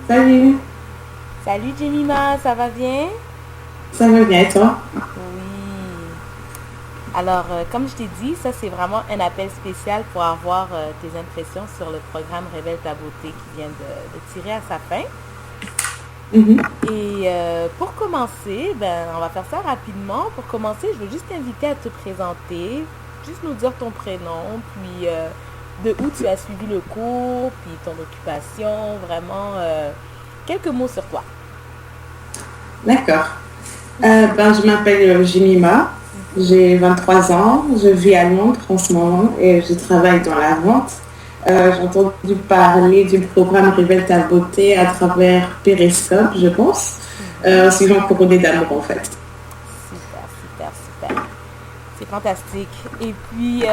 Salut, Salut Jemima, ça va bien? ça va bien et toi? Oui. Alors, comme je t'ai dit, ça c'est vraiment un appel spécial pour avoir tes impressions sur le programme Révèle ta beauté qui vient de tirer à sa fin. Mhm. Et pour commencer, ben, on va faire ça rapidement. Pour commencer, je veux juste t'inviter à te présenter, juste nous dire ton prénom, puis de où tu as suivi le cours, puis ton occupation, vraiment quelques mots sur toi. D'accord. Je m'appelle Jemima, Mhm. j'ai 23 ans, je vis à Londres en ce moment et je travaille dans la vente. J'ai entendu parler du programme Révèle ta beauté à travers Periscope, je pense, Mhm. suivant Couronné d'amour en fait. Super, super, super. C'est fantastique. Et puis,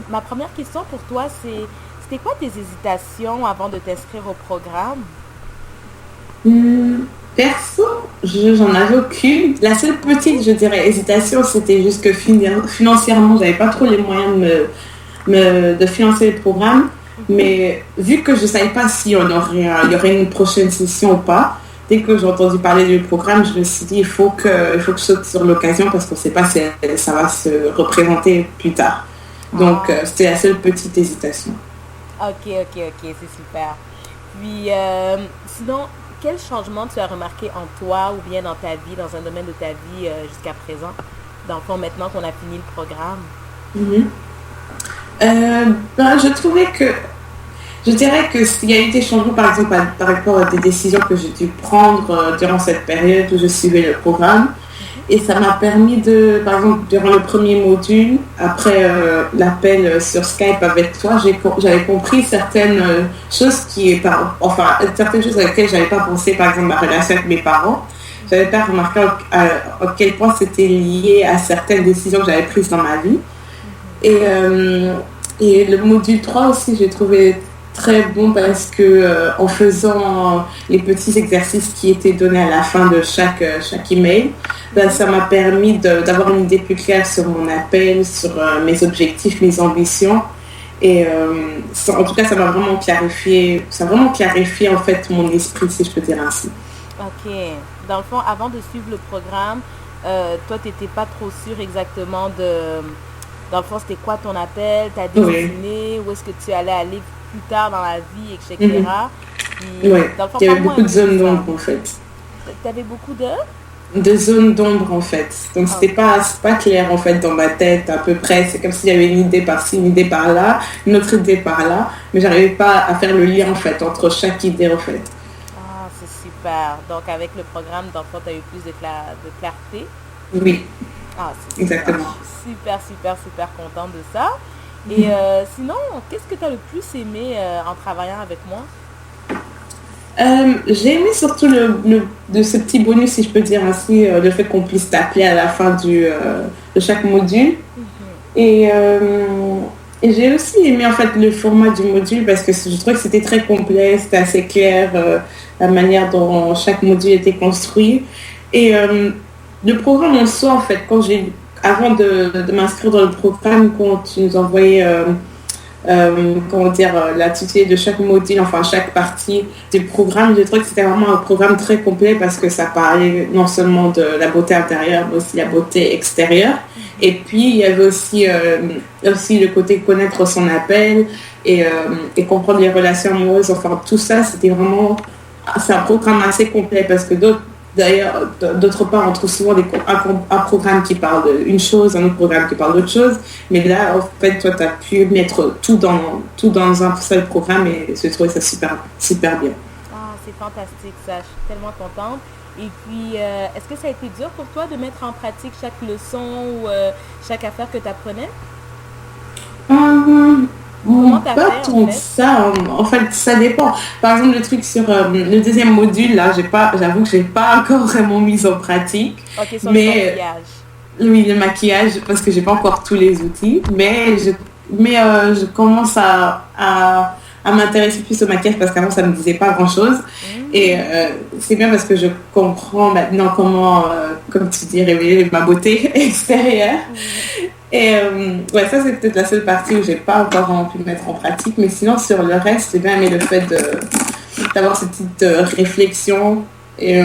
ma première question pour toi, c'était quoi tes hésitations avant de t'inscrire au programme? Hmm, Perso, j'en avais aucune. La seule petite, je dirais, hésitation, c'était juste que financièrement, j'avais pas trop les moyens de financer le programme. Mhm. Mais vu que je ne savais pas si il y aurait une prochaine session ou pas, dès que j'ai entendu parler du programme, je me suis dit, il faut que je saute sur l'occasion parce qu'on ne sait pas si ça va se représenter plus tard. Donc, Ah, c'était la seule petite hésitation. ok, ok, ok, c'est super. Puis, sinon, quel changement tu as remarqué en toi ou bien dans ta vie, dans un domaine de ta vie jusqu'à présent? Dans le fond, maintenant qu'on a fini le programme. Mhm. Je trouvais que, je dirais que s'il y a eu des changements, par exemple, par rapport à des décisions que j'ai dû prendre durant cette période où je suivais le programme, Mhm. et ça m'a permis de, par exemple, durant le premier module, après l'appel sur Skype avec toi, j'avais compris certaines choses certaines choses à laquelle j'avais pas pensé, par exemple, ma relation avec mes parents. J'avais pas remarqué à quel point c'était lié à certaines décisions que j'avais prises dans ma vie. Mhm. Et, euh, et le module 3 aussi, j'ai trouvé très bon parce que en faisant les petits exercices qui étaient donnés à la fin de chaque email, ben, Mhm. ça m'a permis d'avoir une idée plus claire sur mon appel, sur mes objectifs, mes ambitions. En tout cas, ça a vraiment clarifié en fait mon esprit, si je peux dire ainsi. Ok. Dans le fond, avant de suivre le programme, toi, tu n'étais pas trop sûr exactement de... Dans le fond, c'était quoi ton appel, ta Oui. destinée, où est-ce que tu allais aller plus tard dans la vie, Mhm. etc. Puis, Ouais. dans le fond, Il y avait parle-moi beaucoup un de peu de zones ça. d'ombre en fait. Tu avais beaucoup de... De zones d'ombre en fait. Donc Ok. c'est pas clair en fait dans ma tête à peu près. C'est comme s'il y avait une idée par-ci, une idée par-là, une autre idée par-là, mais j'arrivais pas à faire le lien en fait entre chaque idée en fait. Ah, c'est super. Donc, avec le programme, dans le fond, tu as eu plus de clarté. Oui, Ah, c'est super. Je exactement. suis super, super, super contente de ça. Et sinon, qu'est-ce que tu as le plus aimé en travaillant avec moi? J'ai aimé surtout de ce petit bonus, si je peux dire ainsi, le fait qu'on puisse t'appeler à la fin de chaque module. Mhm. Et, euh, et j'ai aussi aimé en fait le format du module parce que je trouvais que c'était très complet, c'était assez clair, la manière dont chaque module était construit. Et le programme en soi, en fait, avant de m'inscrire dans le programme, quand tu nous envoyais comment dire, l'intitulé de chaque module, enfin chaque partie du programme, je trouve que c'était vraiment un programme très complet parce que ça parlait non seulement de la beauté intérieure, mais aussi la beauté extérieure. Et Mhm. puis, il y avait aussi le côté connaître son appel et comprendre les relations amoureuses. Enfin, tout ça, c'est un programme assez complet parce que d'autre part, on trouve souvent un programme qui parle d'une chose, un autre programme qui parle d'autre chose. Mais là, en fait, toi, tu as pu mettre tout dans un seul programme et je trouvais ça super, super bien. Ah, c'est fantastique ça. Je suis tellement contente. Et puis, est-ce que ça a été dur pour toi de mettre en pratique chaque leçon ou chaque affaire que tu apprenais? Hum, Comment t'as Pas fait en tant que fait? ça. En fait, ça dépend. Par exemple, le truc sur le deuxième module, là, j'avoue que j'ai pas encore vraiment mis en pratique. Ok, sur le Mais maquillage. oui, le maquillage, parce que j'ai pas encore tous les outils. Je commence à m'intéresser plus au maquillage parce qu'avant, ça me disait pas grand-chose. Et Hmm. c'est bien parce que je comprends maintenant comment, comme tu dis, révéler ma beauté extérieure. Oui. Et ouais, ça c'est peut-être la seule partie où j'ai pas encore vraiment pu le mettre en pratique, mais sinon sur le reste, j'ai bien aimé le fait d'avoir cette petite réflexion et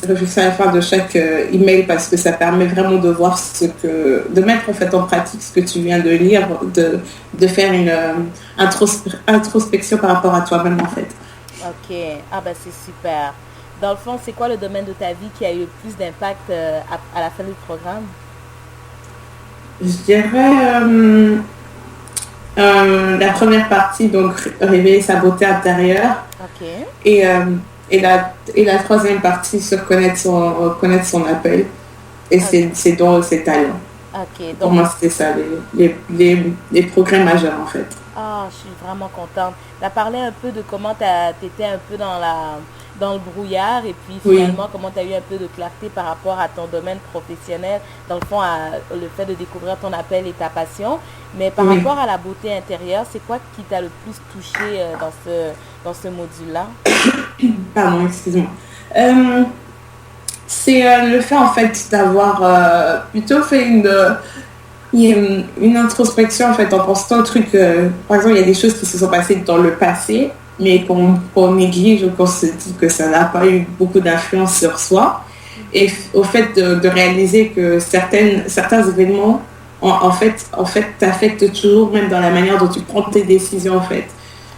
réflexion à la fin de chaque email parce que ça permet vraiment de voir de mettre en fait en pratique ce que tu viens de lire, de faire une introspection par rapport à toi-même en fait. Ok, ah ben c'est super. Dans le fond, c'est quoi le domaine de ta vie qui a eu le plus d'impact à la fin du programme? Je dirais la première partie, donc révéler sa beauté intérieure. Ok, Et, et la troisième partie, se connaître son appel et ok, ses dons et ses talents. ok. Pour Donc, moi, c'était ça, les progrès majeurs en fait. ah, je suis vraiment contente. Tu as parlé un peu de comment tu étais un peu dans le brouillard et puis Oui. finalement comment tu as eu un peu de clarté par rapport à ton domaine professionnel, dans le fond, le fait de découvrir ton appel et ta passion. Mais par Oui. rapport à la beauté intérieure, c'est quoi qui t'a le plus touché dans ce module-là? Pardon, excuse-moi. C'est le fait en fait d'avoir plutôt fait une introspection en fait en pensant au truc. Par exemple, il y a des choses qui se sont passées dans le passé, mais qu'on néglige ou qu'on se dit que ça n'a pas eu beaucoup d'influence sur soi. Et au fait de réaliser que certains événements en fait t'affectent toujours, même dans la manière dont tu prends tes décisions en fait.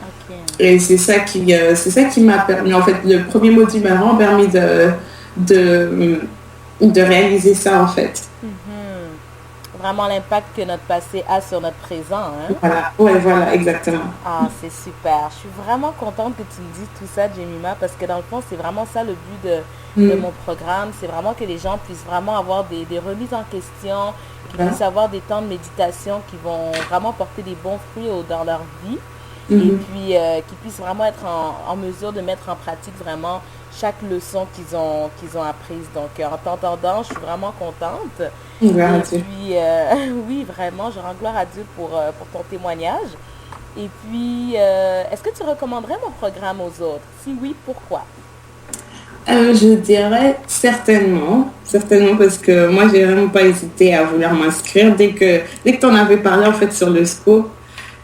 Ok. Et c'est ça qui m'a permis, en fait, le premier module m'a vraiment permis de, de réaliser ça, en fait. Mhm. Vraiment l'impact que notre passé a sur notre présent, hein? Voilà, ouais, voilà, exactement. Ah, c'est super. Je suis vraiment contente que tu me dises tout ça, Jemima, parce que dans le fond, c'est vraiment ça le but de Mm. mon programme. C'est vraiment que les gens puissent vraiment avoir des remises en question, qu'ils puissent Voilà. avoir des temps de méditation qui vont vraiment porter des bons fruits dans leur vie. Et Mhm. puis qu'ils puissent vraiment être en mesure de mettre en pratique vraiment chaque leçon qu'ils ont apprise. Donc, en t'entendant, je suis vraiment contente. Voilà, Et tu- puis, oui, vraiment, je rends gloire à Dieu pour ton témoignage. Et puis, est-ce que tu recommanderais mon programme aux autres? Si oui, pourquoi? Je dirais certainement, certainement parce que moi j'ai vraiment pas hésité à vouloir m'inscrire dès que tu en avais parlé en fait sur le scope,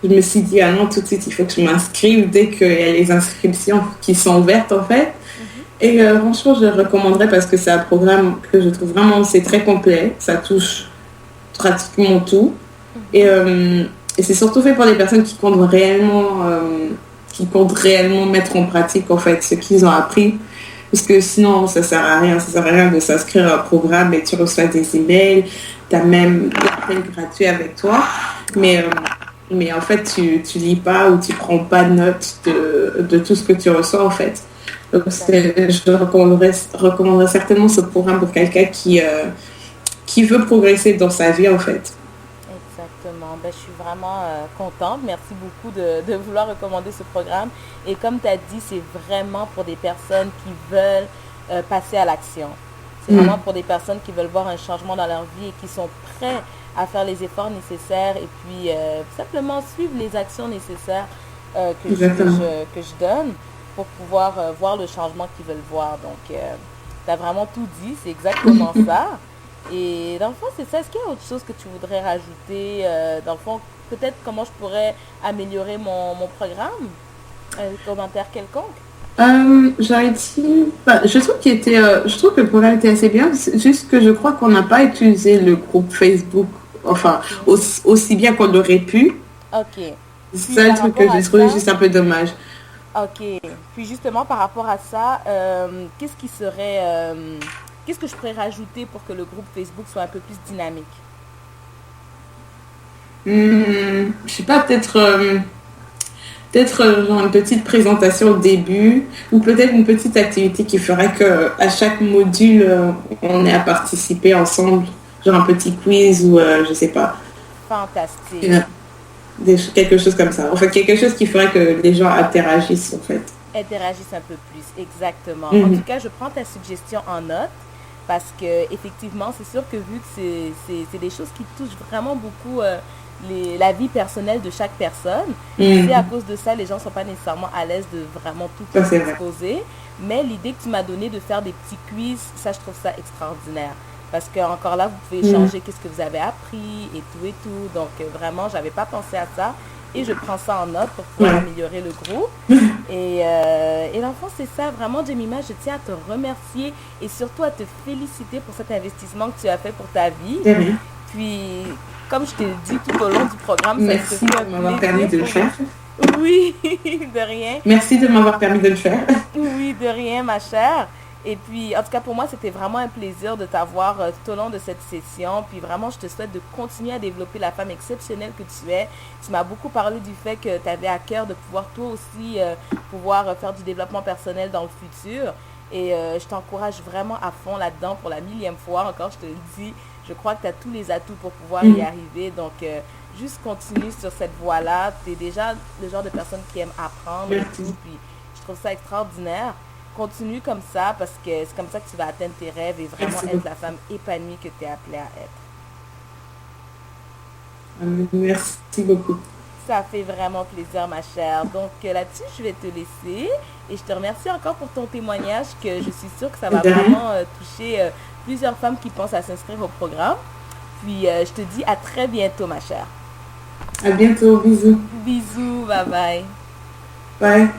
je me suis dit ah non tout de suite il faut que je m'inscrive dès qu'il y a les inscriptions qui sont ouvertes en fait. Mhm. Et franchement, je le recommanderais parce que c'est un programme que je trouve vraiment, c'est très complet. Ça touche pratiquement tout. Et, Mhm. et c'est surtout fait pour les personnes qui comptent réellement mettre en pratique en fait ce qu'ils ont appris. Parce que sinon, ça sert à rien. Ça sert à rien de s'inscrire à un programme et tu reçois des emails. Tu as même l'appel gratuit avec toi. Mais en fait, tu lis pas ou tu prends pas note de tout ce que tu reçois en fait. Donc, je recommanderais certainement ce programme pour quelqu'un qui veut progresser dans sa vie, en fait. Exactement. Ben, je suis vraiment contente. Merci beaucoup de vouloir recommander ce programme. Et comme tu as dit, c'est vraiment pour des personnes qui veulent passer à l'action. C'est vraiment Mm, pour des personnes qui veulent voir un changement dans leur vie et qui sont prêts à faire les efforts nécessaires et puis simplement suivre les actions nécessaires exactement. que je donne pour pouvoir voir le changement qu'ils veulent voir. Donc, tu as vraiment tout dit, c'est exactement ça. Et dans le fond, c'est ça. Est-ce qu'il y a autre chose que tu voudrais rajouter? Dans le fond, peut-être comment je pourrais améliorer mon programme? Un commentaire quelconque? J'aurais dit, bah, je trouve que le programme était assez bien. C'est juste que je crois qu'on n'a pas utilisé le groupe Facebook, enfin, Ok. aussi bien qu'on l'aurait pu. Ok. C'est Puis ça le par truc que rapport à j'ai trouvé ça, juste un peu dommage. ok. Puis justement par rapport à ça, qu'est-ce que je pourrais rajouter pour que le groupe Facebook soit un peu plus dynamique? Je sais pas, peut-être genre une petite présentation au début ou peut-être une petite activité qui ferait que à chaque module on ait à participer ensemble, genre un petit quiz ou je sais pas, Fantastique. euh, quelque chose comme ça. En fait, quelque chose qui ferait que les gens interagissent en fait. Interagissent un peu plus, exactement. En tout Mhm. cas, je prends ta suggestion en note parce que effectivement, c'est sûr que vu que c'est des choses qui touchent vraiment beaucoup la vie personnelle de chaque personne, c'est à Mhm. cause de ça les gens ne sont pas nécessairement à l'aise de vraiment tout Ça c'est vrai. exposer. Mais l'idée que tu m'as donnée de faire des petits quiz, ça je trouve ça extraordinaire. Parce que encore là, vous pouvez Mhm. échanger qu'est-ce que vous avez appris et tout et tout. Donc vraiment, j'avais pas pensé à ça et je prends ça en note pour pouvoir Ouais. améliorer le groupe. Et l'enfant, c'est ça, vraiment, Jemima, je tiens à te remercier et surtout à te féliciter pour cet investissement que tu as fait pour ta vie. De rien. Puis, comme je t'ai dit tout au long du programme, ça se Merci fait de m'avoir permis de le faire. Oui, de rien. Merci de m'avoir permis de le faire. Oui, de rien, ma chère. Et puis, en tout cas, pour moi, c'était vraiment un plaisir de t'avoir tout au long de cette session. Puis vraiment, je te souhaite de continuer à développer la femme exceptionnelle que tu es. Tu m'as beaucoup parlé du fait que tu avais à cœur de pouvoir toi aussi pouvoir faire du développement personnel dans le futur. Et je t'encourage vraiment à fond là-dedans pour la millième fois. Encore, je te le dis, je crois que tu as tous les atouts pour pouvoir y arriver. Donc, juste continue sur cette voie-là. Tu es déjà le genre de personne qui aime apprendre et tout. Puis, je trouve ça extraordinaire. Continue comme ça parce que c'est comme ça que tu vas atteindre tes rêves et vraiment être la femme épanouie que tu es appelée à être. Merci beaucoup. Ça fait vraiment plaisir, ma chère. Donc là-dessus, je vais te laisser et je te remercie encore pour ton témoignage que je suis sûre que ça va vraiment toucher plusieurs femmes qui pensent à s'inscrire au programme. Puis je te dis à très bientôt, ma chère. À bientôt. Bisous. Bisous. Bye bye. Bye.